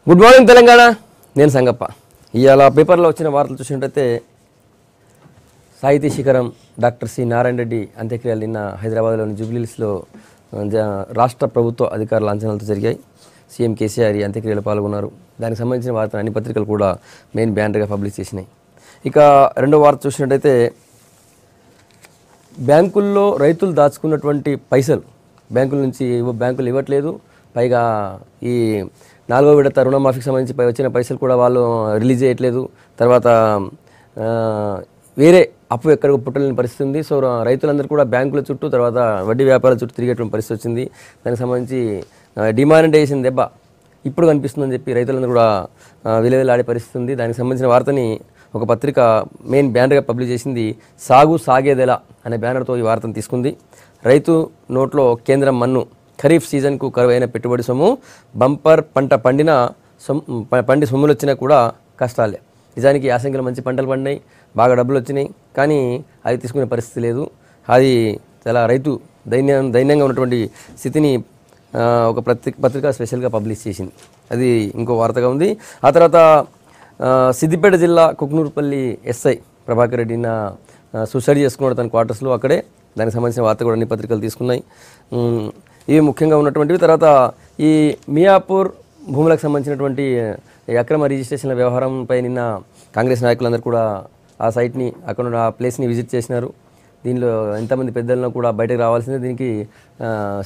Good morning Telangana. నేను సంగప్ప. ఇవాళ పేపర్లో వచ్చిన వార్తలు చూసినట్టయితే సాహితీ శిఖరం డాక్టర్ సి నారాయణ రెడ్డి అంత్యక్రియలు నిన్న హైదరాబాద్లోని జూబ్లీహిల్స్లో రాష్ట్ర ప్రభుత్వ అధికారుల అంచనాలతో జరిగాయి. సీఎం కేసీఆర్ ఈ అంత్యక్రియలో పాల్గొన్నారు. దానికి సంబంధించిన వార్తలు అన్ని పత్రికలు కూడా మెయిన్ బ్యానర్గా పబ్లిష్ చేసినాయి. ఇక రెండో వార్త చూసినట్టయితే బ్యాంకుల్లో రైతులు దాచుకున్నటువంటి పైసలు బ్యాంకులు ఇవ్వట్లేదు. పైగా ఈ 4వ విడత రుణమాఫీకి సంబంధించి వచ్చిన పైసలు కూడా వాళ్ళు రిలీజ్ చేయట్లేదు. తర్వాత వేరే అప్పు ఎక్కడ పుట్టలేని పరిస్థితి ఉంది. సో రైతులందరూ కూడా బ్యాంకుల చుట్టూ తర్వాత వడ్డీ వ్యాపారాల చుట్టూ తిరిగేటువంటి పరిస్థితి వచ్చింది. దానికి సంబంధించి డిమానిటైజేషన్ దెబ్బ ఇప్పుడు కనిపిస్తుందని చెప్పి రైతులందరూ కూడా విలువలాడే పరిస్థితి ఉంది. దానికి సంబంధించిన వార్తని ఒక పత్రిక మెయిన్ బ్యానర్గా పబ్లిష్ చేసింది. సాగేదెలా అనే బ్యానర్తో ఈ వార్తను తీసుకుంది. రైతు నోట్లో కేంద్రం మన్ను, ఖరీఫ్ సీజన్కు కరువైన పెట్టుబడి సొమ్ము, బంపర్ పంట పండి సొమ్ములు వచ్చినా కూడా కష్టాలే. నిజానికి యాసంగిలో మంచి పంటలు పండినాయి, బాగా డబ్బులు వచ్చినాయి, కానీ అది తీసుకునే పరిస్థితి లేదు. అది చాలా రైతు దైన్యంగా ఉన్నటువంటి స్థితిని ఒక పత్రిక స్పెషల్గా పబ్లిష్ చేసింది. అది ఇంకో వార్తగా ఉంది. ఆ తర్వాత సిద్దిపేట జిల్లా కుక్నూరుపల్లి ఎస్ఐ ప్రభాకర్ రెడ్డిన సూసైడ్ చేసుకున్నాడు తన క్వార్టర్స్లో అక్కడే. దానికి సంబంధించిన వార్త కూడా అన్ని పత్రికలు తీసుకున్నాయి. ఇవి ముఖ్యంగా ఉన్నటువంటివి. తర్వాత ఈ మియాపూర్ భూములకు సంబంధించినటువంటి అక్రమ రిజిస్ట్రేషన్ల వ్యవహారంపై నిన్న కాంగ్రెస్ నాయకులందరూ కూడా ఆ సైట్ని అక్కడ ఆ ప్లేస్ని విజిట్ చేసినారు. దీనిలో ఎంతమంది పెద్దలను కూడా బయటకు రావాల్సిందే. దీనికి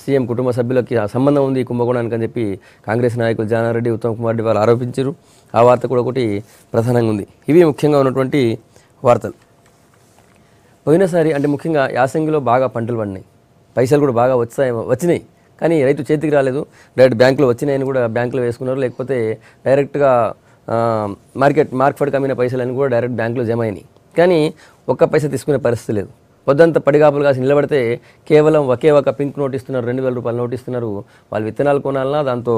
సీఎం కుటుంబ సభ్యులకి సంబంధం ఉంది ఈ కుంభకోణానికి అని చెప్పి కాంగ్రెస్ నాయకులు జానారెడ్డి, ఉత్తమ్ కుమార్ రెడ్డి వాళ్ళు ఆరోపించారు. ఆ వార్త కూడా ఒకటి ప్రధానంగా ఉంది. ఇవి ముఖ్యంగా ఉన్నటువంటి వార్తలు. పోయినసారి అంటే ముఖ్యంగా యాసంగిలో బాగా పంటలు పండినాయి, పైసలు కూడా బాగా వచ్చినాయి, కానీ రైతు చేతికి రాలేదు. డైరెక్ట్ బ్యాంకులో వచ్చినాయని కూడా బ్యాంకులో వేసుకున్నారు, లేకపోతే డైరెక్ట్గా మార్కెట్ అమ్మిన పైసలని కూడా డైరెక్ట్ బ్యాంకులో జమ అయినాయి. కానీ ఒక్క పైసా తీసుకునే పరిస్థితి లేదు. పొద్దంతా పడిగాపులు కాసి నిలబడితే కేవలం ఒకే ఒక పింక్ నోట్ ఇస్తున్నారు, 2000 రూపాయలు నోట్ ఇస్తున్నారు. వాళ్ళు విత్తనాలు కొనాలన్నా, దాంతో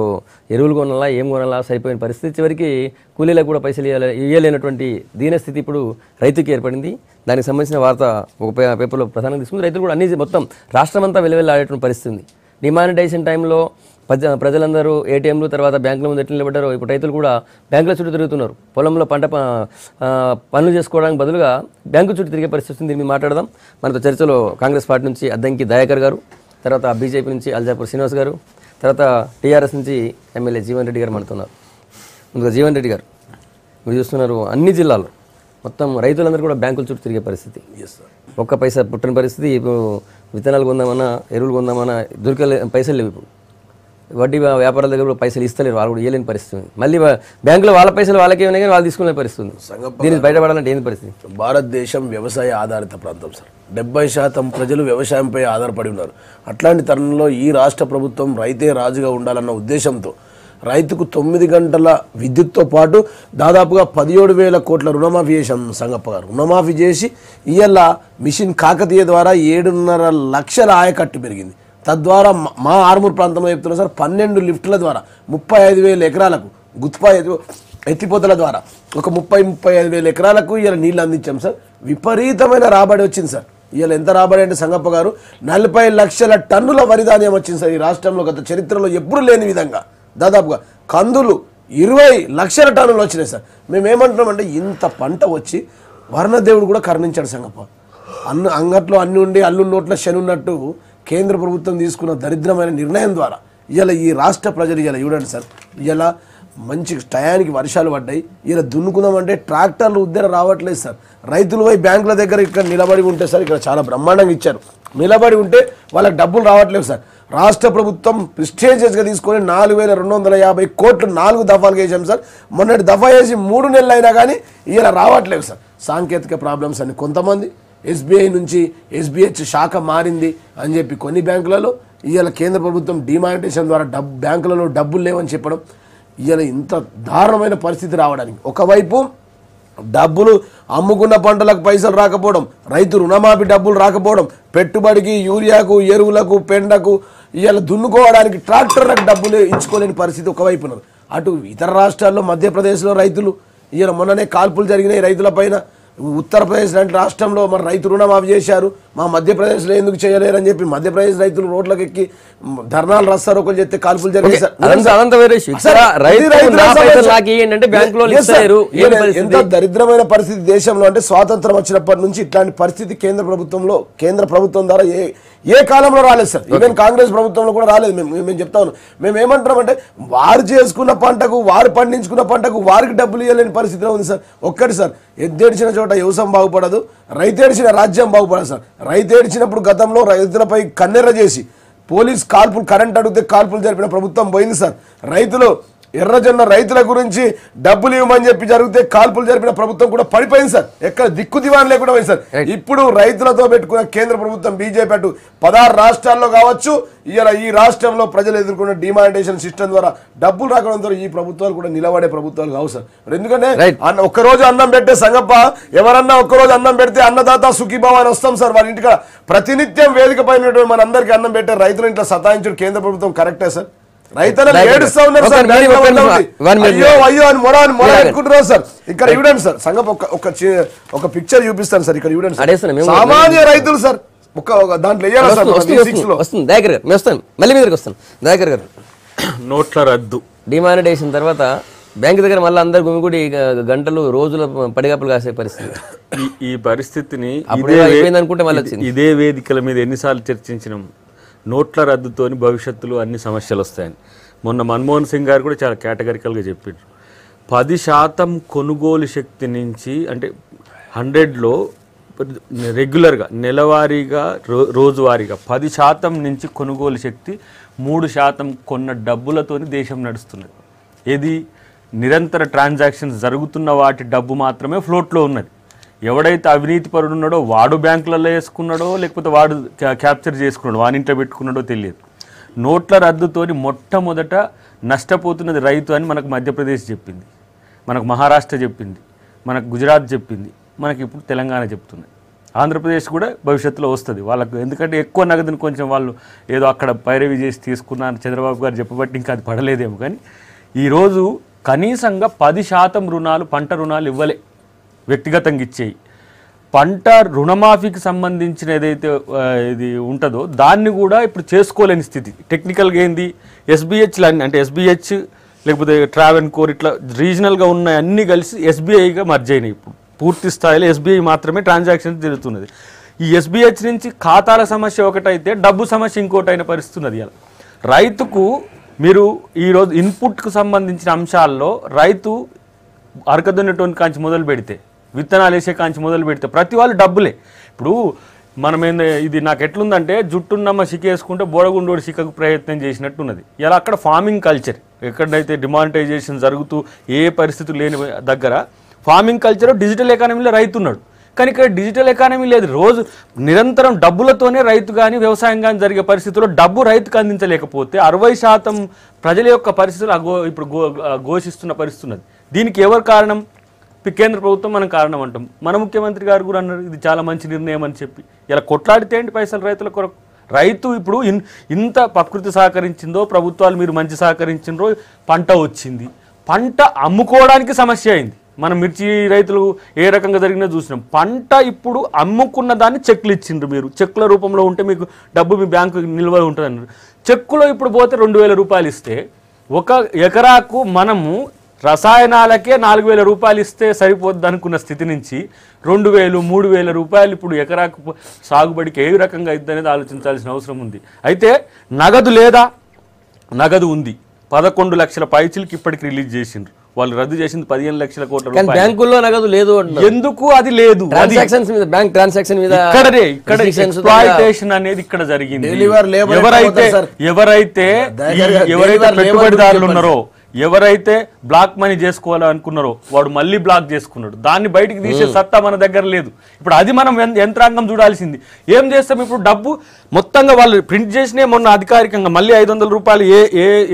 ఎరువులు కొనాలా, ఏం కొనాలా సరిపోయిన పరిస్థితి. చివరికి కూలీలకు కూడా పైసలు ఇవ్వలేనటువంటి దీనస్థితి ఇప్పుడు రైతుకి ఏర్పడింది. దానికి సంబంధించిన వార్త ఒక పేపర్లో ప్రధానంగా తీసుకుంది. రైతులు కూడా అన్ని మొత్తం రాష్ట్రమంతా వెలువెల్లాడేటువంటి పరిస్థితి ఉంది. డిమానిటైజేషన్ టైంలో ప్రజలందరూ ఏటీఎంలు తర్వాత బ్యాంకుల ముందు ఎట్లా నిలబడ్డారో ఇప్పుడు రైతులు కూడా బ్యాంకుల చుట్టూ తిరుగుతున్నారు. పొలంలో పనులు చేసుకోవడానికి బదులుగా బ్యాంకు చుట్టూ తిరిగే పరిస్థితి వస్తుంది. దీన్ని మాట్లాడదాం. మనతో చర్చలో కాంగ్రెస్ పార్టీ నుంచి అద్దంకి దయాకర్ గారు, తర్వాత బీజేపీ నుంచి అల్జాపూర్ శ్రీనివాస్ గారు, తర్వాత టీఆర్ఎస్ నుంచి ఎమ్మెల్యే జీవన్ రెడ్డి గారు మనతున్నారు. ముందుగా జీవన్ రెడ్డి గారు, మీరు చూస్తున్నారు అన్ని జిల్లాల్లో మొత్తం రైతులందరూ కూడా బ్యాంకుల చుట్టూ తిరిగే పరిస్థితి. ఒక్క పైసా పుట్టిన పరిస్థితి. ఇప్పుడు విత్తనాలు కొందామన్నా, ఎరువులు కొందామన్నా దొరికే పైసలు లేవు. ఇప్పుడు వడ్డీ వ్యాపారాల దగ్గర కూడా పైసలు ఇస్తలేరు, వాళ్ళు కూడా ఇవ్వలేని పరిస్థితి. మళ్ళీ బ్యాంకులో వాళ్ళ పైసలు వాళ్ళకే ఉన్నాయి, కానీ వాళ్ళు తీసుకునే పరిస్థితి. దీనికి బయటపడాలంటే ఏంది పరిస్థితి? భారతదేశం వ్యవసాయ ఆధారిత ప్రాంతం సార్. 70% ప్రజలు వ్యవసాయంపై ఆధారపడి ఉన్నారు. అట్లాంటి తరుణంలో ఈ రాష్ట్ర ప్రభుత్వం రైతే రాజుగా ఉండాలన్న ఉద్దేశంతో రైతుకు 9 గంటల విద్యుత్తో పాటు దాదాపుగా 17,000 కోట్ల రుణమాఫీ చేశాం సంగప్ప గారు. రుణమాఫీ చేసి ఇవాళ మిషన్ కాకతీయ ద్వారా 7.5 లక్షల ఆయకట్టు పెరిగింది. తద్వారా మా ఆర్మూర్ ప్రాంతంలో చెప్తున్నా సార్, 12 లిఫ్టుల ద్వారా 35,000 ఎకరాలకు గుత్పా ఎత్తిపోతల ద్వారా ఒక 35,000 ఎకరాలకు ఇవాళ నీళ్ళు అందించాం సార్. విపరీతమైన రాబడి వచ్చింది సార్. ఇవాళ ఎంత రాబడి అంటే సంగప్ప గారు 40 లక్షల టన్నుల వరి ధాన్యం వచ్చింది సార్. ఈ రాష్ట్రంలో గత చరిత్రలో ఎప్పుడు లేని విధంగా దాదాపుగా కందులు 20 లక్షల టన్నులు వచ్చినాయి సార్. మేమేమంటున్నామంటే ఇంత పంట వచ్చి వర్ణదేవుడు కూడా కరుణించాడు సంగప్ప. అంగట్లో అన్ని ఉండి అల్లు నోట్ల శని ఉన్నట్టు కేంద్ర ప్రభుత్వం తీసుకున్న దరిద్రమైన నిర్ణయం ద్వారా ఇలా ఈ రాష్ట్ర ప్రజలు ఇలా చూడండి సార్, ఇలా మంచి టయానికి వర్షాలు పడ్డాయి. ఇలా దున్నుకుందామంటే ట్రాక్టర్లు ఉద్దర రావట్లేదు సార్. రైతులు పోయి బ్యాంకుల దగ్గర ఇక్కడ నిలబడి ఉంటే సార్, ఇక్కడ చాలా బ్రహ్మాండంగా ఇచ్చారు, నిలబడి ఉంటే వాళ్ళకి డబ్బులు రావట్లేదు సార్. రాష్ట్ర ప్రభుత్వం ప్రిస్టేజియస్గా తీసుకొని 4,250 కోట్లు 4 దఫాలుగా వేసాం సార్. మొన్నటి దఫా వేసి 3 నెలలు అయినా కానీ ఇలా రావట్లేదు సార్. సాంకేతిక ప్రాబ్లమ్స్ అని కొంతమంది ఎస్బీఐ నుంచి ఎస్బీహెచ్ శాఖ మారింది అని చెప్పి కొన్ని బ్యాంకులలో ఇవాళ కేంద్ర ప్రభుత్వం డిమానిటేషన్ ద్వారా బ్యాంకులలో డబ్బులు లేవని చెప్పడం, ఇవాళ ఇంత దారుణమైన పరిస్థితి రావడానికి ఒకవైపు డబ్బులు అమ్ముకున్న పంటలకు పైసలు రాకపోవడం, రైతు రుణమాఫీ డబ్బులు రాకపోవడం, పెట్టుబడికి యూరియాకు ఎరువులకు పెండకు ఇవాళ దున్నుకోవడానికి ట్రాక్టర్లకు డబ్బులు ఇచ్చుకోలేని పరిస్థితి ఒకవైపు ఉన్నది. అటు ఇతర రాష్ట్రాల్లో మధ్యప్రదేశ్లో రైతులు ఇవాళ మొన్ననే కాల్పులు జరిగినాయి రైతుల పైన. ఉత్తరప్రదేశ్ లాంటి రాష్ట్రంలో మరి రైతు రుణమాఫీ చేశారు, మా మధ్యప్రదేశ్లో ఎందుకు చేయలేరని చెప్పి మధ్యప్రదేశ్ రైతులు రోడ్లకు ఎక్కి ధర్నాలు రాస్తారు, ఒకరు చెప్తే కాల్పులు జరిగాయి సార్. ఎంత దరిద్రమైన పరిస్థితి దేశంలో అంటే స్వాతంత్రం వచ్చినప్పటి నుంచి ఇట్లాంటి పరిస్థితి కేంద్ర ప్రభుత్వం ద్వారా ఏ కాలంలో రాలేదు సార్. ఈవెన్ కాంగ్రెస్ ప్రభుత్వంలో కూడా రాలేదు. మేము చెప్తా ఉన్నాం, మేము ఏమంటున్నామంటే వారు చేసుకున్న పంటకు, వారు పండించుకున్న పంటకు వారికి డబ్బులు ఇవ్వలేని పరిస్థితిలో ఉంది సార్. ఒక్కటి సార్, ఎద్దేడిచిన చోట వ్యవసాయం బాగుపడదు, రైతేడిచిన రాజ్యం బాగుపడదు సార్. రైతేడిచినప్పుడు గతంలో రైతులపై కన్నెర్ర చేసి పోలీస్ కాల్పులు, కరెంట్ అడిగితే కాల్పులు జరిపిన ప్రభుత్వం పోయింది సార్. రైతులు ఎర్రజొన్న రైతుల గురించి డబ్బులు ఇవ్వమని చెప్పి జరిగితే కాల్పులు జరిపిన ప్రభుత్వం కూడా పడిపోయింది సార్. ఎక్కడ దిక్కు దివాన్ లేకుండా పోయింది సార్. ఇప్పుడు రైతులతో పెట్టుకున్న కేంద్ర ప్రభుత్వం బీజేపీ అటు 16 రాష్ట్రాల్లో కావచ్చు, ఇలా ఈ రాష్ట్రంలో ప్రజలు ఎదుర్కొన్న డిమానిటేషన్ సిస్టమ్ ద్వారా డబ్బులు రావడంతో ఈ ప్రభుత్వాలు కూడా నిలబడే ప్రభుత్వాలు కావు సార్. ఎందుకంటే ఒక్కరోజు అన్నం పెట్టే సంగప్ప, ఎవరన్నా ఒక్కరోజు అన్నం పెడితే అన్నదాత సుఖీభావ అని వస్తాం సార్. వాళ్ళ ఇంటికి ప్రతినిత్యం వేదిక పైన మన అందరికీ అన్నం పెట్టే రైతులు ఇంట్లో సతాయించడం కేంద్ర ప్రభుత్వం కరెక్టే సార్. రైతులను ఏడుస్తా ఉన్నారు సార్. అయ్యో అని మొర పెట్టుకుంటున్నారు సార్. ఇక్కడ ఇవ్వడండి సార్ సంగప్, ఒక పిక్చర్ చూపిస్తాను సార్. ఇక్కడ ఇవ్వడండి సామాన్య రైతులు సార్. దాంట్లో దయాకర్ గారు నోట్ల రద్దు డిమానిటేషన్ తర్వాత బ్యాంక్ దగ్గర మళ్ళీ అందరు గుమిగుడి గంటలు రోజుల పడిగప్పులు కాసే పరిస్థితి. ఈ పరిస్థితిని ఇదే వేదికల మీద ఎన్నిసార్లు చర్చించినాం. నోట్ల రద్దుతోని భవిష్యత్తులో అన్ని సమస్యలు వస్తాయని మొన్న మన్మోహన్ సింగ్ గారు కూడా చాలా కేటగిరికల్గా చెప్పారు. 10% కొనుగోలు శక్తి నుంచి, అంటే 100లో రెగ్యులర్గా నెలవారీగా రోజువారీగా 10% నుంచి కొనుగోలు శక్తి 3% కొన్న డబ్బులతోని దేశం నడుస్తున్నది. ఏది నిరంతర ట్రాన్సాక్షన్స్ జరుగుతున్న వాటి డబ్బు మాత్రమే ఫ్లోట్లో ఉన్నది. ఎవడైతే అవినీతి పరుడు ఉన్నాడో వాడు బ్యాంకులలో వేసుకున్నాడో లేకపోతే వాడు క్యాప్చర్ చేసుకున్నాడో వాని ఇంట్లో పెట్టుకున్నాడో తెలియదు. నోట్ల రద్దుతోని మొట్టమొదట నష్టపోతున్నది రైతు అని మనకు మధ్యప్రదేశ్ చెప్పింది, మనకు మహారాష్ట్ర చెప్పింది, మనకు గుజరాత్ చెప్పింది, మనకి ఇప్పుడు తెలంగాణ చెప్తుంది. ఆంధ్రప్రదేశ్ కూడా భవిష్యత్తులో వస్తుంది వాళ్ళకు. ఎందుకంటే ఎక్కువ నగదుని కొంచెం వాళ్ళు ఏదో అక్కడ పైరవి చేసి తీసుకున్నారు చంద్రబాబు గారు చెప్పబట్టి ఇంకా అది పడలేదేమో. కానీ ఈరోజు కనీసంగా 10% రుణాలు, పంట రుణాలు ఇవ్వలే, వ్యక్తిగతంగా ఇచ్చేయి. పంట రుణమాఫీకి సంబంధించిన ఏదైతే ఇది ఉంటుందో దాన్ని కూడా ఇప్పుడు చేసుకోలేని స్థితి. టెక్నికల్గా ఏంది, ఎస్బీహెచ్లు అన్ని, అంటే ఎస్బీహెచ్ లేకపోతే ట్రావెన్కోర్ ఇట్లా రీజనల్గా ఉన్నాయి అన్నీ కలిసి ఎస్బీఐగా మర్జ్ అయినాయి. ఇప్పుడు పూర్తి స్థాయిలో ఎస్బీఐ మాత్రమే ట్రాన్సాక్షన్ జరుగుతున్నది. ఈ ఎస్బీహెచ్ నుంచి ఖాతాల సమస్య ఒకటైతే డబ్బు సమస్య ఇంకోటైన పరిస్థితి ఉన్నది. ఇలా రైతుకు మీరు ఈరోజు ఇన్పుట్కు సంబంధించిన అంశాల్లో రైతు అరకదున్నటువంటి కాంచి మొదలు పెడితే, విత్తనాలు వేసే కాంచి మొదలు పెడితే ప్రతి వాళ్ళు డబ్బులే. ఇప్పుడు మనం ఇది నాకు ఎట్లుందంటే జుట్టున్నమ్మ సిక్కేసుకుంటే బోడగుండోడు సిక్కకు ప్రయత్నం చేసినట్టున్నది. ఇలా అక్కడ ఫార్మింగ్ కల్చర్ ఎక్కడైతే డిమానిటైజేషన్ జరుగుతూ ఏ పరిస్థితులు లేని దగ్గర ఫార్మింగ్ కల్చర్, డిజిటల్ ఎకానమీలో రైతు ఉన్నాడు. కానీ ఇక్కడ డిజిటల్ ఎకానమీ లేదు. రోజు నిరంతరం డబ్బులతోనే రైతు కానీ వ్యవసాయం కానీ జరిగే పరిస్థితుల్లో డబ్బు రైతుకు అందించలేకపోతే 60% ప్రజల యొక్క పరిస్థితులు ఇప్పుడు ఘోషిస్తున్న పరిస్థితి ఉన్నది. దీనికి ఎవరు కారణం? కేంద్ర ప్రభుత్వం మనం కారణం అంటాం. మన ముఖ్యమంత్రి గారు కూడా అన్నారు ఇది చాలా మంచి నిర్ణయం అని చెప్పి. ఇలా కొట్లాడితే ఏంటి పైసలు రైతుల కొరకు? రైతు ఇప్పుడు ఇంత ప్రకృతి సహకరించిందో, ప్రభుత్వాలు మీరు మంచి సహకరించిండ్రో, పంట వచ్చింది, పంట అమ్ముకోవడానికి సమస్య అయింది. మనం మిర్చి రైతులు ఏ రకంగా జరిగినా చూసినాం. పంట ఇప్పుడు అమ్ముకున్న దాన్ని చెక్లు ఇచ్చిండ్రు. మీరు చెక్కుల రూపంలో ఉంటే మీకు డబ్బు మీ బ్యాంకు నిల్వ ఉంటుంది అన్నారు. చెక్కులో ఇప్పుడు పోతే 2000 రూపాయలు ఇస్తే, 1 ఎకరాకు మనము రసాయనాలకే 4000 రూపాయలు ఇస్తే సరిపోద్ది అనుకున్న స్థితి నుంచి 2000, 3000 రూపాయలు ఇప్పుడు ఎకరాకు సాగుబడికి ఏ రకంగా అవుతుంది అనేది ఆలోచించాల్సిన అవసరం ఉంది. అయితే నగదు లేదా? నగదు ఉంది. 11 లక్షల పైచిలకి ఇప్పటికి రిలీజ్ చేసిండ్రు. వాళ్ళు రద్దు చేసింది 15 లక్షల కోట్ల రూపాయలు. బ్యాంకుల్లో నగదు లేదు. ఎందుకు అది లేదు? ట్రాన్సాక్షన్స్ మీద, బ్యాంక్ ట్రాన్సాక్షన్ మీద ఇక్కడ ఎక్స్‌ప్లాయిటేషన్ అనేది ఇక్కడ జరిగింది. ఎవరైతే పెట్టుబడిదారులు ఉన్నారో, ఎవరైతే బ్లాక్ మనీ చేసుకోవాలనుకున్నారో వాడు మళ్ళీ బ్లాక్ చేసుకున్నాడు. దాన్ని బయటికి తీసే సత్తా మన దగ్గర లేదు. ఇప్పుడు అది మనం యంత్రాంగం చూడాల్సింది. ఏం చేస్తాం ఇప్పుడు? డబ్బు మొత్తంగా వాళ్ళు ప్రింట్ చేసినే మొన్న అధికారికంగా మళ్ళీ 500 రూపాయలు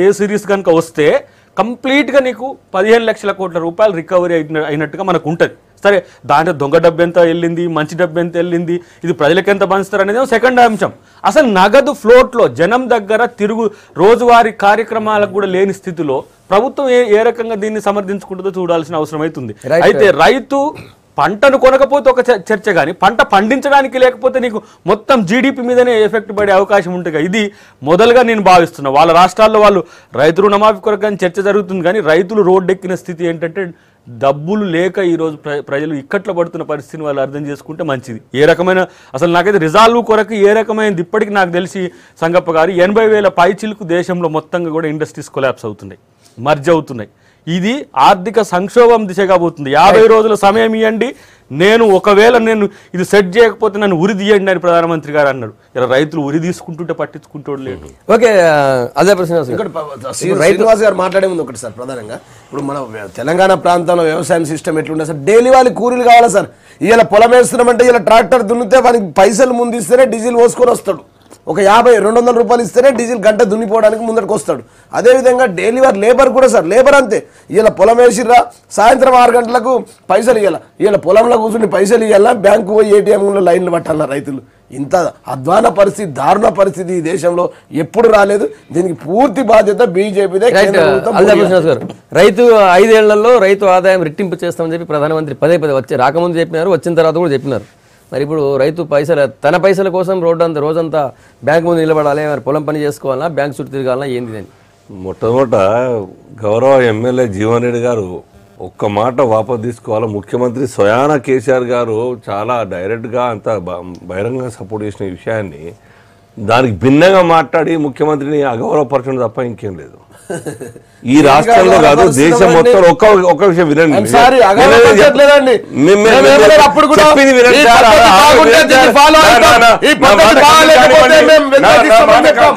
ఏ సిరీస్ కనుక వస్తే కంప్లీట్గా నీకు 15 లక్షల కోట్ల రూపాయలు రికవరీ అయినట్టుగా మనకు ఉంటుంది. సరే, దాంట్లో దొంగ డబ్బు ఎంత వెళ్ళింది, మంచి డబ్బు ఎంత వెళ్ళింది, ఇది ప్రజలకు ఎంత పంచుతారు అనేది సెకండ్ అంశం. అసలు నగదు ఫ్లోట్లో జనం దగ్గర రోజువారీ కార్యక్రమాలకు కూడా లేని స్థితిలో ప్రభుత్వం ఏ రకంగా దీన్ని సమర్థించుకుంటుందో చూడాల్సిన అవసరం అవుతుంది. అయితే రైతు పంటను కొనకపోతే ఒక చర్చ, కానీ పంట పండించడానికి లేకపోతే నీకు మొత్తం జీడిపి మీదనే ఎఫెక్ట్ పడే అవకాశం ఉంటుంది. ఇది మొదలుగా నేను భావిస్తున్నా. వాళ్ళ రాష్ట్రాల్లో వాళ్ళు రైతు రుణమాఫీ కొరకు కానీ చర్చ జరుగుతుంది, కానీ రైతులు రోడ్డెక్కిన స్థితి ఏంటంటే డబ్బులు లేక ఈరోజు ప్రజలు ఇక్కట్లో పడుతున్న పరిస్థితిని వాళ్ళు అర్థం చేసుకుంటే మంచిది. ఏ రకమైన అసలు నాకైతే రిజాల్వ్ కొరకు ఏ రకమైనది ఇప్పటికీ నాకు తెలిసి సంగప్ప గారు 80,000 పైచిలకు దేశంలో మొత్తంగా కూడా ఇండస్ట్రీస్ కొలాప్స్ అవుతున్నాయి, మర్జ్ అవుతున్నాయి. ఇది ఆర్థిక సంక్షోభం దిశగా పోతుంది. 50 రోజుల సమయం ఇవ్వండి, నేను ఒకవేళ నేను ఇది సెట్ చేయకపోతే నన్ను ఉరి తీయండి అని ప్రధానమంత్రి గారు అన్నాడు. ఇలా రైతులు ఉరి తీసుకుంటుంటే పట్టించుకుంటూ లేదు. ఓకే, అదే ప్రశ్న శ్రీనివాస్ గారు మాట్లాడే ముందు ఒకటి సార్, ప్రధానంగా ఇప్పుడు మన తెలంగాణ ప్రాంతంలో వ్యవసాయం సిస్టమ్ ఎట్లుండే సార్, డైలీ వాళ్ళకి కూలీలు కావాలా సార్. ఇలా పొలం వేస్తున్నామంటే ఇలా ట్రాక్టర్ దున్నితే వానికి పైసలు ముందు ఇస్తేనే డీజిల్ పోసుకొని వస్తాడు. ఒక 50-200 రూపాయలు ఇస్తేనే డీజిల్ గంట దున్నిపోవడానికి ముందరికి వస్తాడు. అదేవిధంగా డైలీ వారి లేబర్ కూడా సార్, లేబర్ అంతే. ఇలా పొలం వేసిర్రా, సాయంత్రం 6 గంటలకు పైసలు ఇవ్వాలా, ఇలా పొలంలో కూర్చుని పైసలు ఇవ్వాలా, బ్యాంకు పోయి ఏటీఎంలో లైన్లు పట్టాల రైతులు. ఇంత అధ్వాన పరిస్థితి, దారుణ పరిస్థితి ఈ దేశంలో ఎప్పుడు రాలేదు. దీనికి పూర్తి బాధ్యత బీజేపీదే. రైతు 5 ఏళ్లలో రైతు ఆదాయం రెట్టింపు చేస్తామని చెప్పి ప్రధానమంత్రి పదే వచ్చి రాకముందు చెప్పినారు, వచ్చిన తర్వాత కూడా చెప్పినారు. మరి ఇప్పుడు రైతు తన పైసల కోసం రోజంతా బ్యాంక్ ముందు నిలబడాలి, మరి పొలం పని చేసుకోవాలన్నా, బ్యాంక్ చుట్టూ తిరగాలన్నా, ఏంది అని మొట్టమొదట గౌరవ ఎమ్మెల్యే జీవన్ రెడ్డి గారు ఒక్క మాట వాపసు తీసుకోవాలి. ముఖ్యమంత్రి స్వయాన కేసీఆర్ గారు చాలా డైరెక్ట్గా అంత బహిరంగంగా సపోర్ట్ చేసిన ఈ విషయాన్ని దానికి భిన్నంగా మాట్లాడి ముఖ్యమంత్రిని అగౌరవపరచడం తప్ప ఇంకేం లేదు. ఈ రాష్ట్రంలో కాదు, దేశం మొత్తం ఒక విషయం వినండి.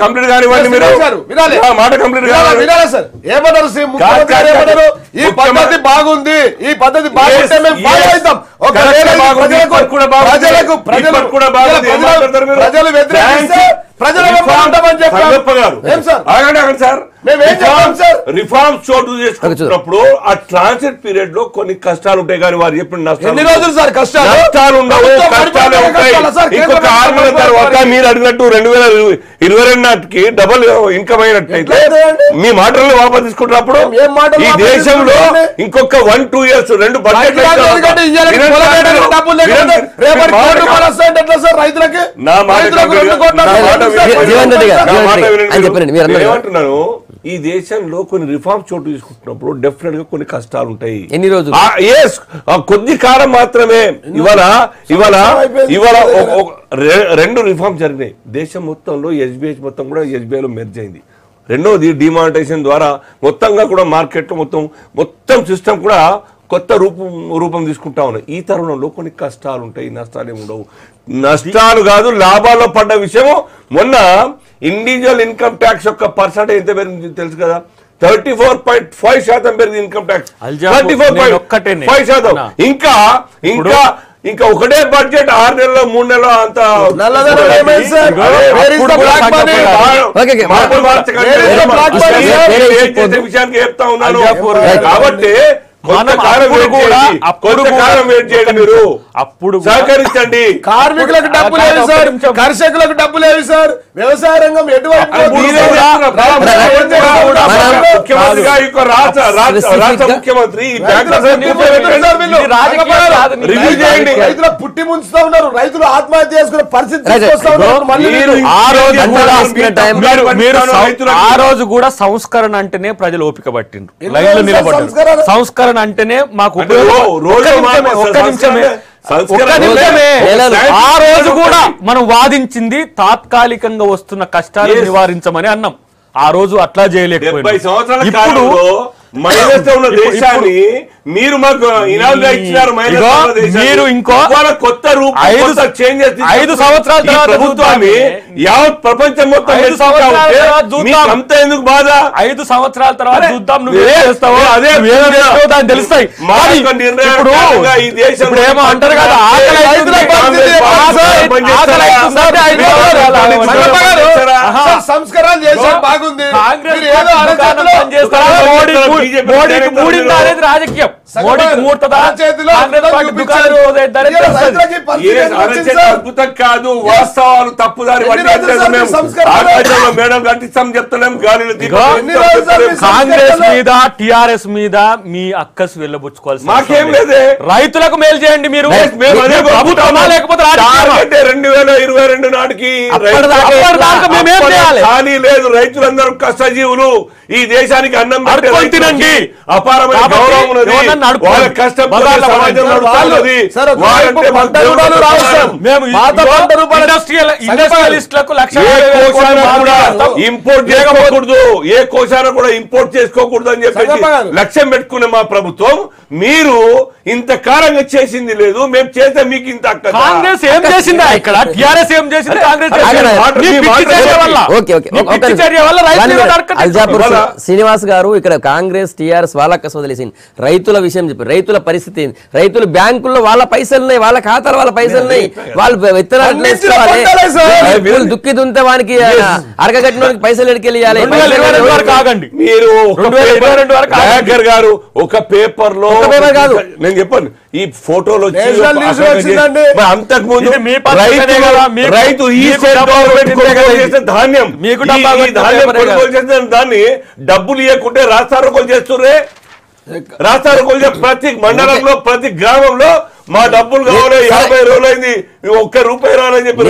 కంప్లీట్ కానివ్వండి, మీరు మాట కంప్లీట్ పద్ధతి బాగుంది, ఈ పద్ధతి ప్రజలు వ్యతిరేకిస్తే రిఫార్మ్స్ చోటు చేసుకున్నప్పుడు ఆ ట్రాన్సిట్ పీరియడ్ లో కొన్ని కష్టాలు ఉంటాయి, కానీ వారు చెప్పిన నష్టాలు ఉండవు, కష్టాలు ఉంటాయి. ఇంకొక 6 నెలల తర్వాత మీరు అడిగినట్టు 2022 నాటికి డబుల్ ఇన్కమ్ అయినట్టయితే మీ మాటల్లో వాపసు తీసుకుంటున్నప్పుడు ఈ దేశంలో ఇంకొక 1-2 years 2 బడ్జెట్ ఏమంటున్నాను, ఈ దేశంలో కొన్ని రిఫార్మ్స్ చోటు తీసుకుంటున్నప్పుడు డెఫినెట్ గా కొన్ని కష్టాలు ఉంటాయి. ఎన్ని రోజులు? కొద్ది కాలం మాత్రమే. ఇవాళ 2 రిఫార్మ్స్ జరిగినాయి దేశం మొత్తంలో. ఎస్బీఐ మొత్తం కూడా ఎస్బీఐలో మెర్జ్ అయింది. రెండోది డిమానిటైజేషన్ ద్వారా మొత్తంగా కూడా మార్కెట్లో మొత్తం సిస్టమ్ కూడా కొత్త రూపం తీసుకుంటా ఉన్నాయి. ఈ తరుణంలో కొన్ని కష్టాలు ఉంటాయి, నష్టాలు ఏమి ఉండవు. నష్టాలు కాదు, లాభాల్లో పడ్డ విషయము. మొన్న ఇండివిజువల్ ఇన్కమ్ ట్యాక్స్ యొక్క పర్సెంటేజ్ ఎంత పెరిగింది తెలుసు కదా, 34.5% పెరిగింది ఇన్కమ్ ట్యాక్స్. 34.5%. ఇంకా ఒకటే బడ్జెట్ 6 నెలలు 3 నెలలు అంత విషయానికి చెప్తా ఉన్నాను. కాబట్టి అప్పుడు సహకరించండి. కార్మికులకు డబ్బులు ఏవి సార్, కర్షకులకు డబ్బులు ఏవి సార్, వ్యవసాయ రంగం ఎటువంటి ముఖ్యమంత్రి రైతులు పుట్టి ముంచుతా ఉన్నారు, రైతులు ఆత్మహత్య చేసుకునే పరిస్థితి. ఆ రోజు కూడా సంస్కరణ అంటేనే ప్రజలు ఓపిక పట్టిండ్రు, లైన్లో నిలబడ్డారు. సంస్కరణ అంటేనే మాకు ఆ రోజు కూడా మనం వాదించింది తాత్కాలికంగా వస్తున్న కష్టాలు నివారించమని అన్నాం. ఆ రోజు అట్లా చేయలేకపోయింది. ఇప్పుడు మీరు మాకు ఇచ్చినారు. మీరు ఇంకో కొత్త రూపం 5 సంవత్సరాల తర్వాత ప్రభుత్వాన్ని యావత్ ప్రపంచం మొత్తం అంత ఎందుకు బాధ? 5 సంవత్సరాల తర్వాత చూద్దాం, నువ్వే చేస్తావు, అదే దాన్ని తెలుస్తాయి. ఇప్పుడు ఏమో అంటారు కదా, సంస్కరణ చేశారు బాగుంది. కాంగ్రెస్ మీరు ఏదో అరచేతిలో మోడీకి మూడింది అనేది రాజకీయం. మోడీకి మూర్తదా కాంగ్రెస్ పార్టీ దుకాణం రైతులకి పరిస్థితి ఏం వచ్చింది సార్? అద్భుతం కాదు, వాస్తవాలు తప్పుదారి మేడం కట్టిస్తాం చెప్తున్నాం. కాంగ్రెస్ మీద టిఆర్ఎస్ మీద మీ అక్కసు వెళ్ళబుచ్చుకోవాల్సి మాకేం లేదే. రైతులకు మేలు చేయండి మీరు. ప్రభుత్వమా లేకపోతే 2022 నాటికి ఖాళీ లేదు. రైతులందరూ కష్టజీవులు, ఈ దేశానికి అన్నం తినండి, అపారమైన గౌరవం ఉన్నది, వాళ్ళ కష్టం సమాజం నడుస్తున్నది. ఇంపోర్ట్ చేసుకోకూడదు, ఏ కోశాన కూడా ఇంపోర్ట్ చేసుకోకూడదు అని చెప్పి లక్ష్యం పెట్టుకునే మా ప్రభుత్వం మీరు ఇంత కారంగా చేసింది లేదు. మేము చేస్తే మీకు ఇంత కాంగ్రెస్ ఏం చేసిందా ఇక్కడ? టిఆర్ఎస్ ఏం చేసింది? శ్రీనివాస్ గారు ఇక్కడ కాంగ్రెస్ టిఆర్ఎస్ వాళ్ళ కస వదిలేసింది. రైతుల విషయం చెప్పి రైతుల పరిస్థితి ఏంది? రైతులు బ్యాంకుల్లో వాళ్ళ పైసలున్నాయి, వాళ్ళ ఖాతాలు వాళ్ళ పైసలున్నాయి, వాళ్ళు విత్తనాలు వేసుకోవాలి. దుక్కి దుంతే వానికి అరగగట్టిన పైసలు ఎడికెళ్ళి కాగండి. మీరు 2022 వరకు గారు ఒక పేపర్ లో కాదు నేను చెప్పాను, ఈ ఫోటోలో అంతకు ముందు రైతు ఈ ధాన్యం దాన్ని డబ్బులు ఇవ్వకుంటే రాస్తారోకోలు చేస్తుర్రే. రాస్తారోకోలు ప్రతి మండలంలో ప్రతి గ్రామంలో మా డబ్బులు కావాలి, 50 రోజులైంది, ₹1 రావాలని చెప్పి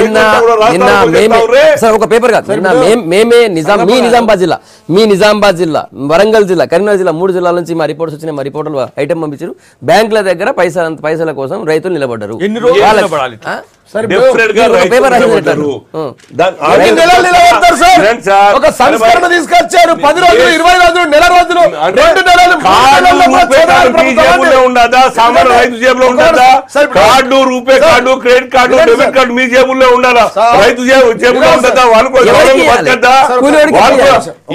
ఒక పేపర్ కాదు. మేమే మీ నిజామాబాద్ జిల్లా, వరంగల్ జిల్లా, కరీంనగర్ జిల్లా, 3 జిల్లాల నుంచి మా రిపోర్ట్స్ వచ్చినాయి. మా రిపోర్టులు ఐటమ్ పంపించారు. బ్యాంకుల దగ్గర పైసల కోసం రైతులు నిలబడ్డారు. ఒక సంస్కరణ తీసుకొచ్చారు. 10 రోజులు, 20 రోజులు, నెల రోజులు, 2 నెలలు ఉండదా? సామాన్య రైతు జేబులో ఉండదా? Card, RuPay card, credit card, debit card మీ జేబుల్లో ఉండాలా? రైతు జేబులో ఉండదా?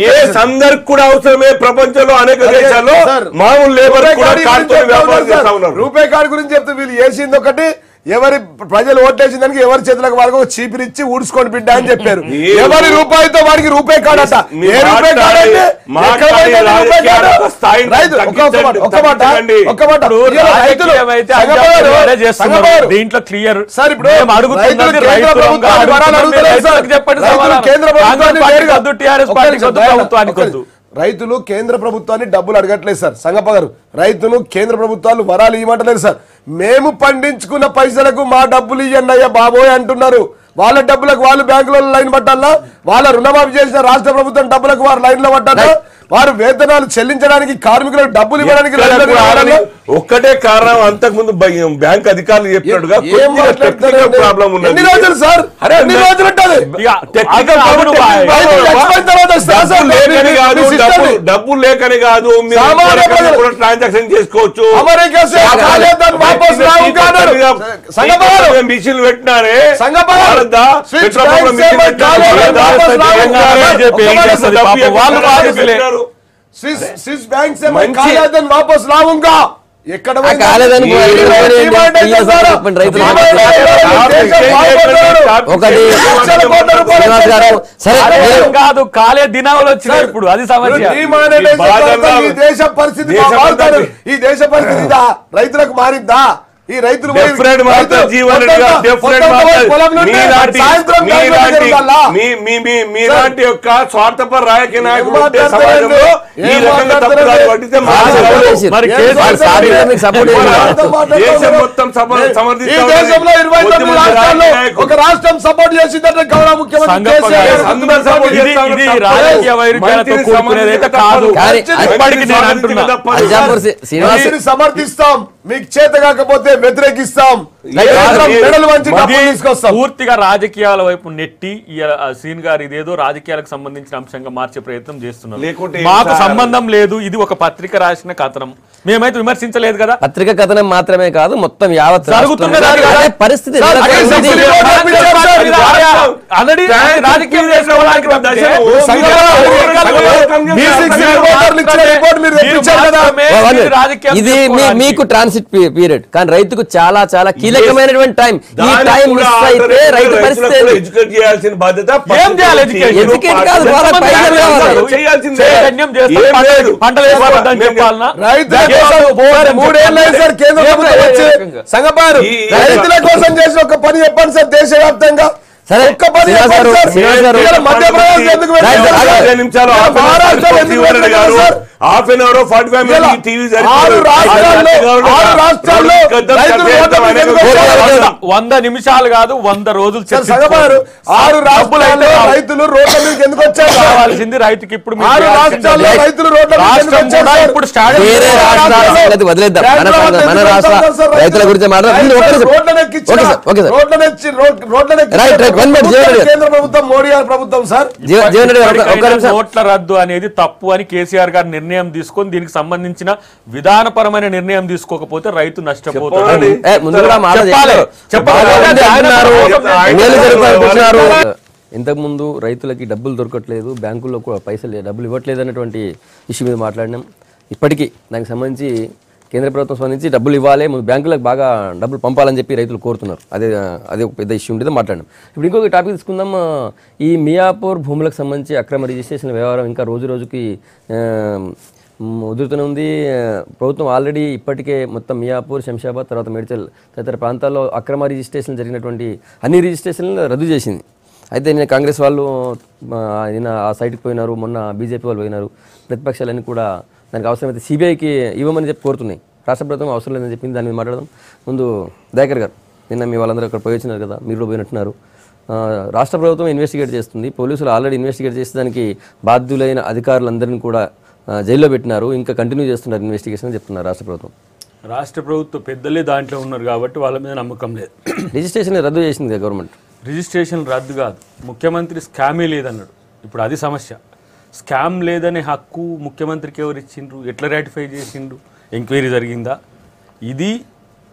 ఏ సందర్భం కూడా అవసరమే. ప్రపంచంలో అనేక దేశాల్లో మామూలు లేబర్ కూడా కార్డుతో వ్యాపారం చేస్తా ఉన్నారు. రూపే కార్డు గురించి చెప్తే వీళ్ళు చేసింది ఒకటి, ఎవరి ప్రజలు ఓట్లేసిన దానికి ఎవరి చేతులకు వాళ్ళకు చీపిరిచ్చి ఊడ్చుకొని బిడ్డ అని చెప్పారు. ఎవరి రూపాయితో వాడికి రూపే కార్డు అట. ఏ రూపే కార్డు అంటే దీంట్లో క్లియర్. రైతులు కేంద్ర ప్రభుత్వాన్ని డబ్బులు అడగట్లేదు సార్. సంగప్ప గారు, రైతులు కేంద్ర ప్రభుత్వాలు వరాలు ఇవ్వట్లేదు సార్. మేము పండించుకున్న పైసలకు మా డబ్బులు ఇవ్వండి అయ్యా బాబోయ్ అంటున్నారు. వాళ్ళ డబ్బులకు వాళ్ళు బ్యాంకులలో లైన్ పట్టాలా? వాళ్ళ రుణమాఫీ చేసిన రాష్ట్ర ప్రభుత్వం డబ్బులకు వారు లైన్ లో పట్టాలా? వారు వేతనాలు చెల్లించడానికి, కార్మికులకు డబ్బులు ఇవ్వడానికి ఒక్కటే కారణం. అంతకు ముందు బ్యాంక్ అధికారులు చెప్పినట్టుగా ప్రాబ్లం ఉన్నది. ఎన్ని రోజులు సార్? ఎన్ని రోజులు ఉంటుంది? డబ్బులు లేకని కాదు, ట్రాన్సాక్షన్ చేసుకోవచ్చు. మిషన్లు పెట్టినారే स्विस बैंक से मैं कालेदन वापस लाऊंगा. ఎక్కడ కాదు కాలే దినాలు వచ్చినాయి. ఇప్పుడు అది సమస్య. ఈ దేశ పరిస్థితి, ఈ దేశ పరిస్థితి రైతులకు మారిద్దా? ఈ రైతులు మీలాంటి యొక్క స్వార్థపర రాజకీయ నాయకులు సమాజంలో ఈ రకంగా తప్పుదారి పట్టితే దేశం మొత్తం ఒక రాష్ట్రం సపోర్ట్ చేసిందంటే గౌరవ ముఖ్యమంత్రి సమర్థిస్తాం. మీకు చేత కాకపోతే వ్యతిరేకిస్తాం. పూర్తిగా రాజకీయాల వైపు నెట్టి సీన్ గారు ఇదేదో రాజకీయాలకు సంబంధించిన అంశంగా మార్చే ప్రయత్నం చేస్తున్నారు. మాకు సంబంధం లేదు, ఇది ఒక పత్రిక రాసిన కథనం, మేమైతే విమర్శించలేదు కదా. పత్రిక కథనం మాత్రమే కాదు, మొత్తం యావత్ జరుగుతున్న పరిస్థితి ఇది మీకు ట్రాన్సిట్ పీరియడ్, కానీ రైతుకు చాలా చాలా కీ కీలకమైనటువంటి టైం. ఈ టైం మిస్ అయితే రైతు పరిస్థితి ఎడ్యుకేట్ చేయాల్సిన బాధ్యత ఏం చేయాలి? ఎడ్యుకేట్ కాదు, వాళ్ళకి పైసలు కావాలి. చేయాల్సిందే. పంటలు వేసుకోవద్దని చెప్పాలనా? రైతుల కోసం 3 ఏళ్ళు అయింది సార్ కేంద్ర ప్రభుత్వం వచ్చి. సంగపారు రైతుల కోసం చేసిన ఒక పని చెప్పండి సార్ దేశవ్యాప్తంగా. సరే, ఒక్క పని చెప్పండి సార్. ఇక్కడ మధ్యప్రదేశ్ ఎందుకు పెట్టారు? మహారాష్ట్ర ఎందుకు పెట్టారు sir? Half an hour 45 minutes TV 6 రాష్ట్రాల్లో రైతులు ఓట్ల మీద ఎందుకు వచ్చారు? 100 నిమిషాలు కాదు 100 రోజులు సార్ సంగపారు 6 రాష్ట్రాల్లో రైతులు రోడ్ల మీదకి ఎందుకు వచ్చారు? కావాల్సింది రైతుకి ఇప్పుడు 6 రాష్ట్రాల్లో రైతులు రోడ్ల మీదకి ఎందుకు వచ్చారు సార్? ఇప్పుడు స్టార్ట్ వేరే రాష్ట్రాల సంగతి వదిలేద్దాం. మన రాష్ట్ర రైతుల గురించి కేంద్ర ప్రభుత్వం మోడీ గారి ప్రభుత్వం సార్. నోట్ల రద్దు అనేది తప్పు అని కేసీఆర్ గారు నిర్ణయం తీసుకొని దీనికి సంబంధించిన విధానపరమైన నిర్ణయం తీసుకోకపోతే రైతు నష్టపోతాడు. ఇంతకు ముందు రైతులకి డబ్బులు దొరకట్లేదు, బ్యాంకుల్లో కూడా పైసలు డబ్బులు ఇవ్వట్లేదు అన్నటువంటి ఇష్యూ మీద మాట్లాడినాం. ఇప్పటికీ దానికి సంబంధించి కేంద్ర ప్రభుత్వం స్పందించి డబ్బులు ఇవ్వాలి, ముందు బ్యాంకులకు బాగా డబ్బులు పంపాలని చెప్పి రైతులు కోరుతున్నారు. అదే ఒక పెద్ద ఇష్యూ ఉండేది మాట్లాడడం. ఇప్పుడు ఇంకొక టాపిక్ తీసుకుందాం. ఈ మియాపూర్ భూములకు సంబంధించి అక్రమ రిజిస్ట్రేషన్ వ్యవహారం ఇంకా రోజు రోజుకి ఉధృతూనే ఉంది. ప్రభుత్వం ఆల్రెడీ ఇప్పటికే మొత్తం మియాపూర్, శంషాబాద్, తర్వాత మేడ్చల్ తదితర ప్రాంతాల్లో అక్రమ రిజిస్ట్రేషన్ జరిగినటువంటి అన్ని రిజిస్ట్రేషన్లు రద్దు చేసింది. అయితే నేను కాంగ్రెస్ వాళ్ళు నిన్న ఆ సైట్కి పోయినారు, మొన్న బీజేపీ వాళ్ళు పోయినారు. ప్రతిపక్షాలన్నీ కూడా దానికి అవసరమైతే సిబిఐకి ఇవ్వమని చెప్పి కోరుతున్నాయి. రాష్ట్ర ప్రభుత్వం అవసరం లేదని చెప్పింది. దాని మీద మాట్లాడదాం. ముందు దయాకర్ గారు, నిన్న మీ వాళ్ళందరూ అక్కడ పోయి వచ్చినారు కదా, మీరు కూడా పోయినట్టున్నారు. రాష్ట్ర ప్రభుత్వం ఇన్వెస్టిగేట్ చేస్తుంది, పోలీసులు ఆల్రెడీ ఇన్వెస్టిగేట్ చేసి దానికి బాధ్యులైన అధికారులందరినీ కూడా జైల్లో పెట్టినారు, ఇంకా కంటిన్యూ చేస్తున్నారు ఇన్వెస్టిగేషన్ అని చెప్తున్నారు రాష్ట్ర ప్రభుత్వం. రాష్ట్ర ప్రభుత్వం పెద్దలే దాంట్లో ఉన్నారు కాబట్టి వాళ్ళ మీద నమ్మకం లేదు. రిజిస్ట్రేషన్ రద్దు చేసింది గవర్నమెంట్. రిజిస్ట్రేషన్ రద్దు కాదు, ముఖ్యమంత్రి స్కామే లేదన్నాడు. ఇప్పుడు అది సమస్య. స్కామ్ లేదనే హక్కు ముఖ్యమంత్రికి ఎవరు ఇచ్చిండ్రు? ఎట్లా రాటిఫై చేసిండ్రు? ఎంక్వైరీ జరిగిందా? ఇది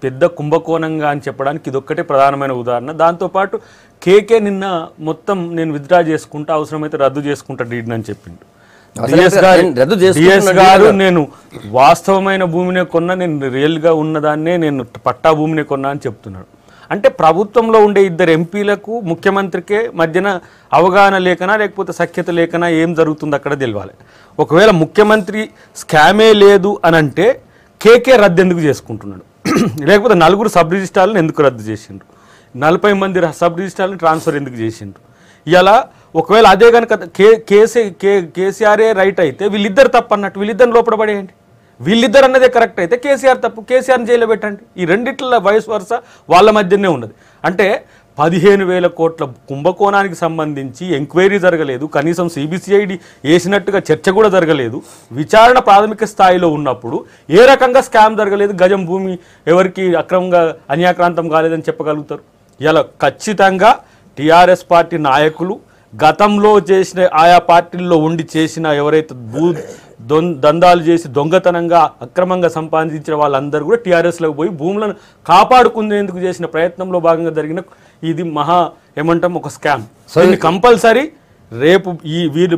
పెద్ద కుంభకోణంగా అని చెప్పడానికి ఇదొక్కటే ప్రధానమైన ఉదాహరణ. దాంతోపాటు కేకే నిన్న మొత్తం నేను విత్డ్రా చేసుకుంటా, అవసరమైతే రద్దు చేసుకుంటా డీడ్ అని చెప్పిండు. డిఎస్ గారు నేను వాస్తవమైన భూమినే కొన్నా, నేను రియల్గా ఉన్నదాన్నే నేను పట్టా భూమినే కొన్నా అని చెప్తున్నాడు. అంటే ప్రభుత్వంలో ఉండే 2 ఎంపీలకు ముఖ్యమంత్రికే మధ్యన అవగాహన లేకనా లేకపోతే సఖ్యత లేకనా ఏం జరుగుతుంది అక్కడ తెలియాలి. ఒకవేళ ముఖ్యమంత్రి స్కామే లేదు అని అంటే కేకే రద్దు ఎందుకు చేసుకుంటున్నాడు? లేకపోతే 4 సబ్ రిజిస్ట్రార్లను ఎందుకు రద్దు చేసిండ్రు? 40 మంది సబ్ రిజిస్ట్రార్లను ట్రాన్స్ఫర్ ఎందుకు చేసిండ్రు? ఇలా ఒకవేళ అదే కనుక కేసీఆరే రైట్ అయితే వీళ్ళిద్దరు తప్పు అన్నట్టు, వీళ్ళిద్దరిని లోపడబడేయండి. వీళ్ళిద్దరు అన్నదే కరెక్ట్ అయితే కేసీఆర్ తప్పు, కేసీఆర్ని జైల్లో పెట్టండి. ఈ రెండిట్ల వయసు వరుస వాళ్ళ మధ్యనే ఉన్నది. అంటే 15,000 కోట్ల కుంభకోణానికి సంబంధించి ఎంక్వైరీ జరగలేదు, కనీసం సిబిసిఐడి వేసినట్టుగా చర్చ కూడా జరగలేదు. విచారణ ప్రాథమిక స్థాయిలో ఉన్నప్పుడు ఏ రకంగా స్కామ్ జరగలేదు, గజం భూమి ఎవరికి అక్రమంగా అన్యాక్రాంతం కాలేదని చెప్పగలుగుతారు? ఇలా ఖచ్చితంగా టీఆర్ఎస్ పార్టీ నాయకులు గతంలో చేసిన ఆయా పార్టీల్లో ఉండి చేసిన ఎవరైతే దందాలు చేసి దొంగతనంగా అక్రమంగా సంపాదించిన వాళ్ళందరూ కూడా టీఆర్ఎస్లోకి పోయి భూములను కాపాడుకునేందుకు చేసిన ప్రయత్నంలో భాగంగా జరిగిన ఇది ఏమంటాం ఒక స్కామ్. దీన్ని కంపల్సరీ రేపు వీరు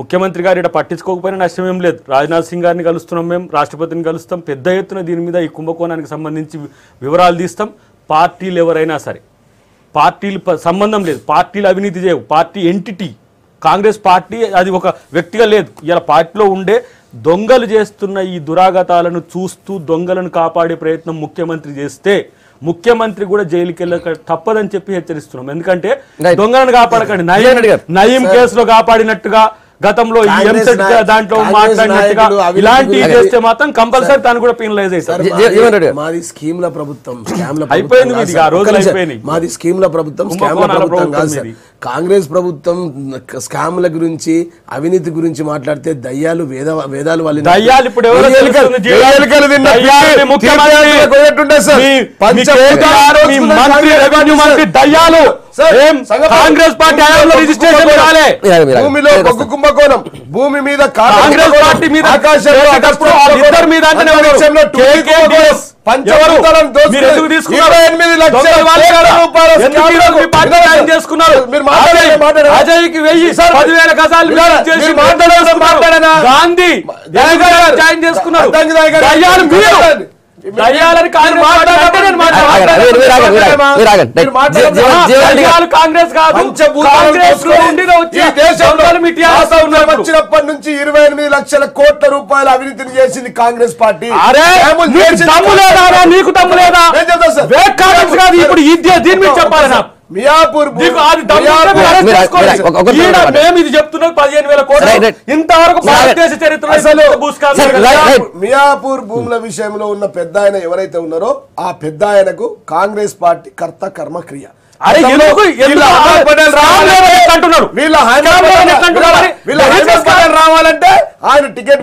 ముఖ్యమంత్రి గారు ఇక్కడ పట్టించుకోకపోయినా నష్టం ఏం లేదు. రాజ్నాథ్ సింగ్ గారిని కలుస్తున్నాం, మేము రాష్ట్రపతిని కలుస్తాం, పెద్ద ఎత్తున దీని మీద ఈ కుంభకోణానికి సంబంధించి వివరాలు తీస్తాం. పార్టీలు ఎవరైనా సరే, పార్టీలు సంబంధం లేదు, పార్టీలు అవినీతి చేయవు, పార్టీ ఎంటిటీ కాంగ్రెస్ పార్టీ అది ఒక వ్యక్తిగా లేదు. ఇలా పార్టీలో ఉండే దొంగలు చేస్తున్న ఈ దురాగతాలను చూస్తూ దొంగలను కాపాడే ప్రయత్నం ముఖ్యమంత్రి చేస్తే ముఖ్యమంత్రి కూడా జైలుకి వెళ్ళక తప్పదని చెప్పి హెచ్చరిస్తున్నాం. ఎందుకంటే దొంగలను కాపాడకండి, నయీం కేసులో కాపాడినట్టుగా గతంలో దాంట్లో మాట్లాడినట్టుగా ఇలాంటి చేస్తే మాత్రం కంపల్సరీ తను కూడా పెనలైజ్ అవుతారు. మాది స్కీమ్ల ప్రభుత్వం, అయిపోయింది మీది ఆ రోజులు అయిపోయినాయి. మాది స్కీమ్ల ప్రభుత్వం, స్కామ్ల ప్రభుత్వం కాదు సార్. కాంగ్రెస్ ప్రభుత్వం స్కామ్ల గురించి అవినీతి గురించి మాట్లాడితే దయ్యాలు వేదాలు వాళ్ళు దయ్యాలు ఇప్పుడు ఎవరు దయ్యాలు కాంగ్రెస్ పార్టీ రిజిస్ట్రేషన్ కాలే, భూమిలో బొగ్గు కుంభకోణం, భూమి మీద కాంగ్రెస్ పార్టీ మీద ఇద్దరి మీద అజయ్కి 10,000 గజాలు గాంధీ జాయిన్ చేసుకున్నారు. దయ్యాలని కాంగ్రెస్ పార్టీ అంటే నేను దయ్యాలు కాంగ్రెస్ కాదు. కాంగ్రెస్ లో ఉండి వచ్చి వచ్చినప్పటి నుంచి 28 లక్షల కోట్ల రూపాయల అవినీతిని చేసింది కాంగ్రెస్ పార్టీ. నీకు తమ్ము లేదా? ఇప్పుడు దీని మీద చెప్పాలి. మియాపూర్ ఇది చెప్తున్నది 15,000 కోట్లు. ఇంతవరకు భారతదేశ చరిత్రలో మియాపూర్ భూముల విషయంలో ఉన్న పెద్ద ఆయన ఎవరైతే ఉన్నారో ఆ పెద్ద ఆయనకు కాంగ్రెస్ పార్టీ కర్త కర్మ క్రియ. రావాలంటే ఆయన టికెట్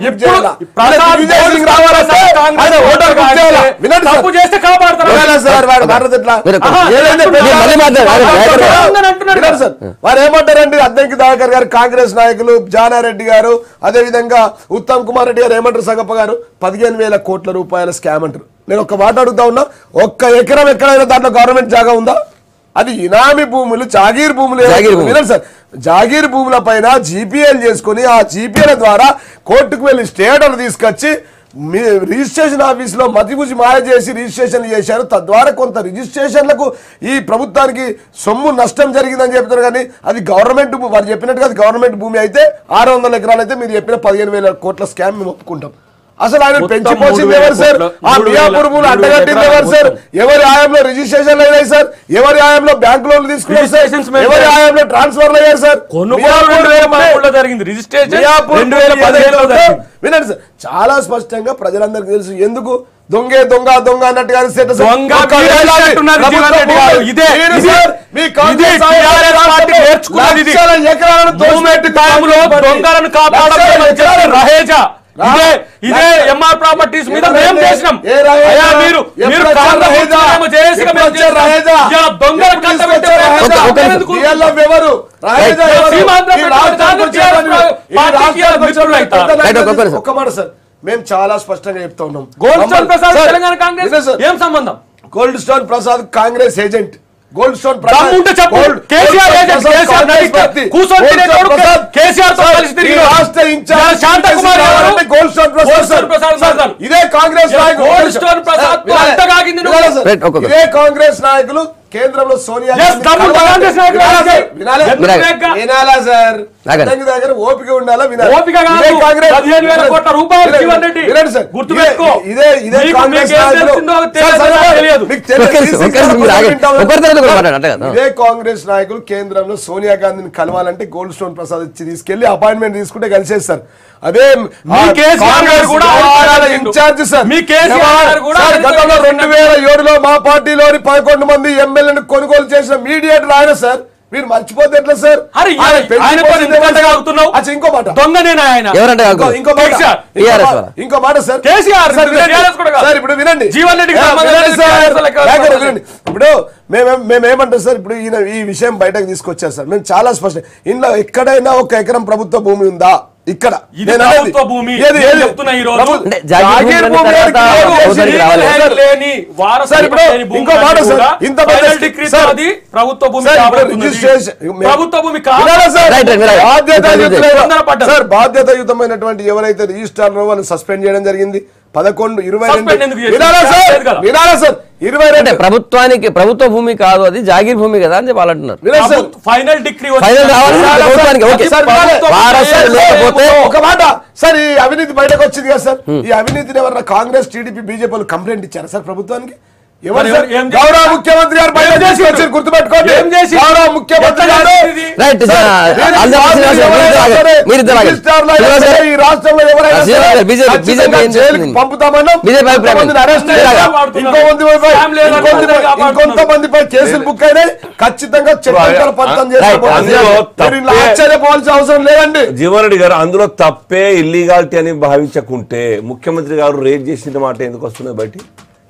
వారు ఏమంటారండి? అద్దంకి దాకర్ గారు, కాంగ్రెస్ నాయకులు జానారెడ్డి గారు, అదే విధంగా ఉత్తమ్ కుమార్ రెడ్డి గారు ఏమంటారు? సంగప్ప గారు 15,000 కోట్ల రూపాయల స్కామ్ అంటారు. నేను ఒక మాట అడుగుతా ఉన్నా, ఒక్క ఎకరం ఎక్కడైనా దాంట్లో గవర్నమెంట్ జాగా ఉందా? అది ఇనామీ భూములు, జాగీర్ భూములు. వినండి సార్, జాగీర్ భూముల పైన జీపీఎల్ చేసుకుని ఆ జీపీఎల్ ద్వారా కోర్టుకు వెళ్ళి స్టే ఆర్డర్ తీసుకొచ్చి రిజిస్ట్రేషన్ ఆఫీసులో మతిగుచి మాయ చేసి రిజిస్ట్రేషన్ చేశారు. తద్వారా కొంత రిజిస్ట్రేషన్లకు ఈ ప్రభుత్వానికి సొమ్ము నష్టం జరిగిందని చెప్తారు. కానీ అది గవర్నమెంట్, వారు చెప్పినట్టుగా అది గవర్నమెంట్ భూమి అయితే 600 ఎకరాలు అయితే మీరు చెప్పిన 15,000 కోట్ల స్కామ్ మేము ఒప్పుకుంటాం. అసలు ఆయన పెంచిపోసింది ఎవరు సార్? ఆ మియాపూర్ భూములు అడ్డగట్టింది ఎవరు సార్? ఎవరి ఆయంలో రిజిస్ట్రేషన్లు అయినాయి సార్? ఎవరి ఆయంలో బ్యాంక్ లోన్లు తీసుకున్నారు సార్? ఎవరి ఆయంలో ట్రాన్స్ఫర్లు అయ్యారు సార్? వినండి సార్, చాలా స్పష్టంగా ప్రజలందరికీ తెలుసు. ఎందుకు దొంగే దొంగ దొంగ అన్నట్టుగా ఇదే ఎంఆర్ ప్రాపర్టీస్ మీద మేము చేసినాం. ఒక్క మాట సార్, మేము చాలా స్పష్టంగా చెప్తా ఉన్నాం. గోల్డ్ స్టోన్ ప్రసాద్ తెలంగాణ కాంగ్రెస్ ఏం సంబంధం? Gold stone Prasad Congress agent. Gold stone ఇదే కాంగ్రెస్ నాయకులు కేంద్రంలో సోనియా వినాలా సార్? దగ్గర ఓపిక ఉండాలా? ఇదే కాంగ్రెస్ నాయకులు కేంద్రంలో సోనియా గాంధీని కలవాలంటే గోల్డ్ స్టోన్ ప్రసాద్ ఇచ్చి తీసుకెళ్లి అపాయింట్మెంట్ తీసుకుంటే కలిసేస్తారు. అదే ఇన్ఛార్జ్ సార్. గతంలో 2007లో మా పార్టీలోని 11 మంది ఎమ్మెల్యేలను కొనుగోలు చేసిన మీడియేటర్ ఆయన సార్. మీరు మర్చిపోతే ఎట్లా సార్? ఇంకో మాట, ఇంకో మాట సార్, ఇప్పుడు వినండి. ఇప్పుడు మేమేమంటాం సార్, ఇప్పుడు ఈయన ఈ విషయం బయటకు తీసుకొచ్చారు సార్. మేము చాలా స్పష్టం, ఇంట్లో ఎక్కడైనా 1 ఎకరం ప్రభుత్వ భూమి ఉందా? ఇక్కడ బాధ్యతాయుతమైనటువంటి ఎవరైతే రిజిస్ట్రార్ వాళ్ళు సస్పెండ్ చేయడం జరిగింది. 11-22 ప్రభుత్వానికి ప్రభుత్వ భూమి కాదు, అది జాగీర్ భూమి కదా అని చెప్పి అంటున్నారు. ఫైనల్ డిగ్రీ ఒక మాట సార్, ఈ అవినీతి బయటకు వచ్చింది కదా సార్. ఈ అవినీతిని ఎవరన్నా కాంగ్రెస్, టీడీపీ, బీజేపీ కంప్లైంట్ ఇచ్చారా సార్ ప్రభుత్వానికి? గౌరవ ముఖ్యమంత్రి గారు గుర్తుపెట్టుకోండి. గౌరవ ముఖ్యమంత్రి గారు ఈ రాష్ట్రంలో ఎవరైనా పంపుతామన్నా ఇంకొంతమందిపై కేసులు బుక్ అయినాయి. ఖచ్చితంగా చట్టం ఆశ్చర్యపోవాల్సిన అవసరం లేదండి. జీవన్రెడ్డి గారు, అందులో తప్పే ఇల్లీగాలిటీ అని భావించకుంటే ముఖ్యమంత్రి గారు రేట్ చేసిన మాట ఎందుకు వస్తున్నది బయట?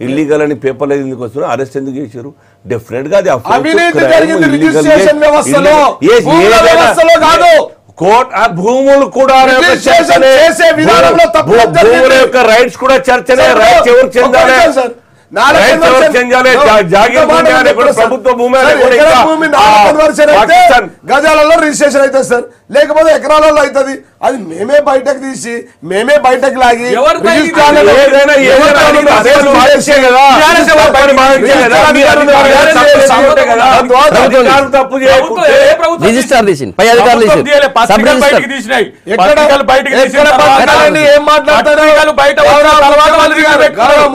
ఇల్లీగల్ అని పేపర్లు ఎందుకు వస్తున్నారు? అరెస్ట్ ఎందుకు చేశారు? డెఫినెట్ గా భూములు కూడా భూముల యొక్క రైట్స్ కూడా చర్చనే. రైట్స్ ఎవరు చెందాలి? గజాలలో రిజిస్ట్రేషన్ అయితే సార్, లేకపోతే ఎకరాలలో అవుతుంది. అది మేమే బయటకు తీసి మేమే బయటకు లాగి రిజిస్టర్ తీసి పై అధికారులు ఏం మాట్లాడతారు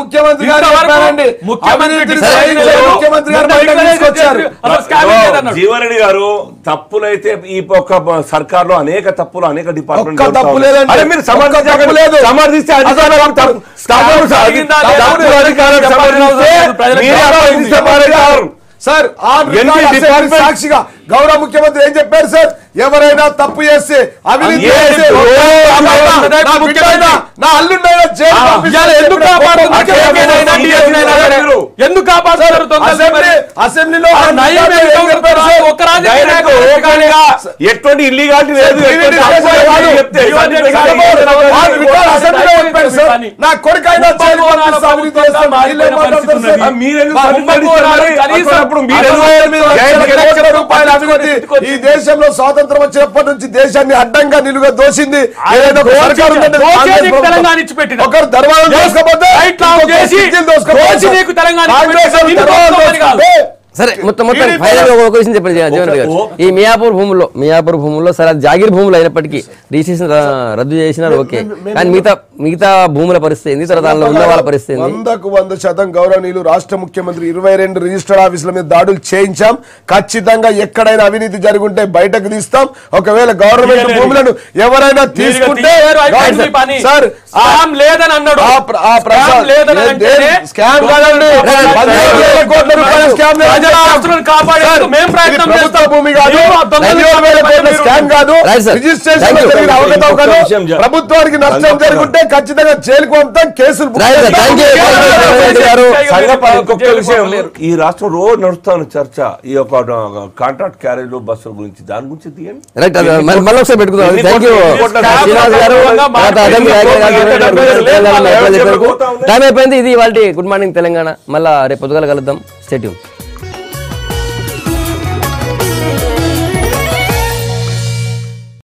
ముఖ్యమంత్రి జీవన్రెడ్డి గారు తప్పులైతే ఈ ఒక్క సర్కార్ లో అనేక తప్పులు అనేక డిపార్ట్మెంట్ సమర్థిస్తే సార్ సాక్షిగా గౌరవ ముఖ్యమంత్రి ఏం చెప్పారు సార్? ఎవరైనా తప్పు చేస్తే అవినీతి నా అల్లుండైనా ఎందుకు కాపాడుతారు? అసెంబ్లీలో ఎటువంటి ఇల్లీగాలిటీ లేదు. నా కొడుకైనా ఈ దేశంలో స్వాతంత్రం వచ్చినప్పటి నుంచి దేశాన్ని అడ్డంగా నిలుగా దోసింది ఒకరు దర్వాజా దోసుకోపోతే సరే మొత్తం ఫైనల్ ఒక విషయం చెప్పండి జీవన్ గారు. ఈ మియాపూర్ భూముల్లో సరే జాగిర్ భూములు అయినప్పటికీ రిజిస్ట్రేషన్ రద్దు చేసినారు ఓకే, కానీ మిగతా భూముల పరిస్థితి ఏంది? తర్వాత దానిలో ఉన్న వాళ్ళ పరిస్థితి 100% గౌరవనీయులు రాష్ట్ర ముఖ్యమంత్రి 22 రిజిస్టర్ ఆఫీసుల మీద దాడులు చేయించాం. ఖచ్చితంగా ఎక్కడైనా అవినీతి జరుగుంటే బయటకు తీస్తాం. ఒకవేళ గవర్నమెంట్ భూములను ఎవరైనా తీసుకుంటే ప్రభుత్వానికి నష్టం జరుగుంటే ఖచ్చితంగా జైలుకు పంపుతాం, కేసులు. ఈ రాష్ట్రం రోజు నడుస్తాను చర్చ ఈ యొక్క కాంట్రాక్ట్ క్యారేజ్ బస్సుల గురించి, దాని గురించి తీయండి. టైం అయిపోయింది. ఇది ఇవాళ గుడ్ మార్నింగ్ తెలంగాణ. మళ్ళా రేపు పొద్దుగాల కలుద్దాం. Stay tune.